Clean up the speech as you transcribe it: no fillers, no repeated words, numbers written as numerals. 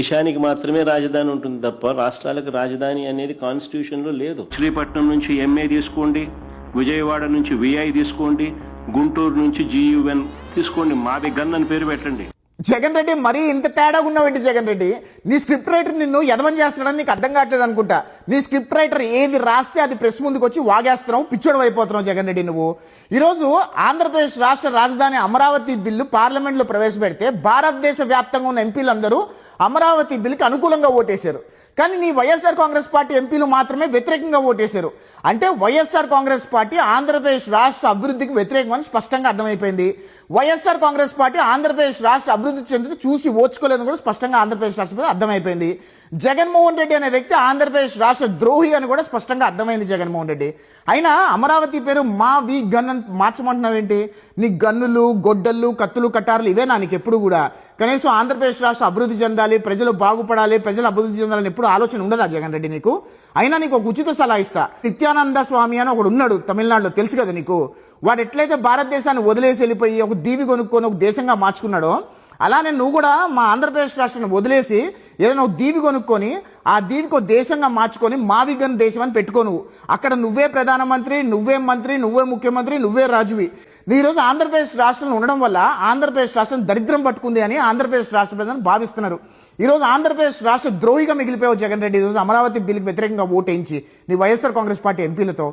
దేశానికి మాత్రమే రాజధాని ఉంటుంది తప్ప రాష్ట్రాలకు రాజధాని అనేది కాన్స్టిట్యూషన్ లో లేదు. శ్రీపట్నం నుంచి ఎంఏ తీసుకోండి, విజయవాడ నుంచి విఐ తీసుకోండి, గుంటూరు నుంచి జియుఎన్ తీసుకోండి, మాది గన్ అని పేరు పెట్టండి. జగన్ రెడ్డి మరీ ఇంత తేడాగా ఉన్నావేంటి జగన్ రెడ్డి? నీ స్క్రిప్ట్ రైటర్ నిన్ను ఎదవని చేస్తాడని నీకు అర్థం కావట్లేదు అనుకుంటా. నీ స్క్రిప్ట్ రైటర్ ఏది రాస్తే అది ప్రెస్ ముందుకు వచ్చి వాగేస్తున్నావు, పిచ్చోడు అయిపోతున్నావు జగన్ రెడ్డి నువ్వు. ఈరోజు ఆంధ్రప్రదేశ్ రాష్ట్ర రాజధాని అమరావతి బిల్లు పార్లమెంట్లో ప్రవేశపెడితే భారతదేశ వ్యాప్తంగా ఉన్న ఎంపీలందరూ అమరావతి బిల్లుకి అనుకూలంగా ఓటేశారు. కానీ నీ వైఎస్ఆర్ కాంగ్రెస్ పార్టీ ఎంపీలు మాత్రమే వ్యతిరేకంగా ఓటేశారు. అంటే వైఎస్ఆర్ కాంగ్రెస్ పార్టీ ఆంధ్రప్రదేశ్ రాష్ట్ర అభివృద్ధికి వ్యతిరేకమని స్పష్టంగా అర్థమైపోయింది. వైఎస్ఆర్ కాంగ్రెస్ పార్టీ ఆంధ్రప్రదేశ్ రాష్ట్ర అభివృద్ధి చెందితే చూసి ఓర్చుకోలేదని కూడా స్పష్టంగా ఆంధ్రప్రదేశ్ రాష్ట్రపతి అర్థమైపోయింది. జగన్మోహన్ రెడ్డి అనే వ్యక్తి ఆంధ్రప్రదేశ్ రాష్ట్ర ద్రోహి అని కూడా స్పష్టంగా అర్థమైంది జగన్మోహన్ రెడ్డి. అయినా అమరావతి పేరు మా వి గన్ అని మార్చమంటున్నావేంటి? నీ గన్నులు, గొడ్డళ్ళు, కత్తులు, కట్టారులు ఇవేనా నీకు ఎప్పుడు కూడా? కనీసం ఆంధ్రప్రదేశ్ రాష్ట్ర అభివృద్ధి చెందాలి, ప్రజలు బాగుపడాలి, ప్రజలు అభివృద్ధి చెందాలని ఎప్పుడు ఆలోచన ఉండదా జగన్ రెడ్డి నీకు? అయినా నీకు ఒక ఉచిత సలహా ఇస్తా. నిత్యానంద స్వామి అని ఒకడు ఉన్నాడు తమిళనాడులో, తెలుసు కదా నీకు. వాడు ఎట్లయితే భారతదేశాన్ని వదిలేసి వెళ్ళిపోయి ఒక దీవి కొనుక్కొని ఒక దేశంగా మార్చుకున్నాడో, అలానే నువ్వు కూడా మా ఆంధ్రప్రదేశ్ రాష్ట్రాన్ని వదిలేసి ఏదైనా ఒక దీవి కొనుక్కొని ఆ దీవికి ఒక దేశంగా మార్చుకొని మావిగన్ దేశం అని పెట్టుకోను. అక్కడ నువ్వే ప్రధానమంత్రి, నువ్వే మంత్రి, నువ్వే ముఖ్యమంత్రి, నువ్వే రాజువి. ఈరోజు ఆంధ్రప్రదేశ్ రాష్ట్రంలో ఉండడం వల్ల ఆంధ్రప్రదేశ్ రాష్ట్రం దరిద్రం పట్టుకుంది అని ఆంధ్రప్రదేశ్ రాష్ట్ర ప్రజలను భావిస్తున్నారు. ఈరోజు ఆంధ్రప్రదేశ్ రాష్ట్ర ద్రోహిగా మిగిలిపోయావు జగన్ రెడ్డి. ఈరోజు అమరావతి బిల్లుకి వ్యతిరేకంగా ఓటేయించి నీ వైఎస్ఆర్ కాంగ్రెస్ పార్టీ ఎంపీలతో.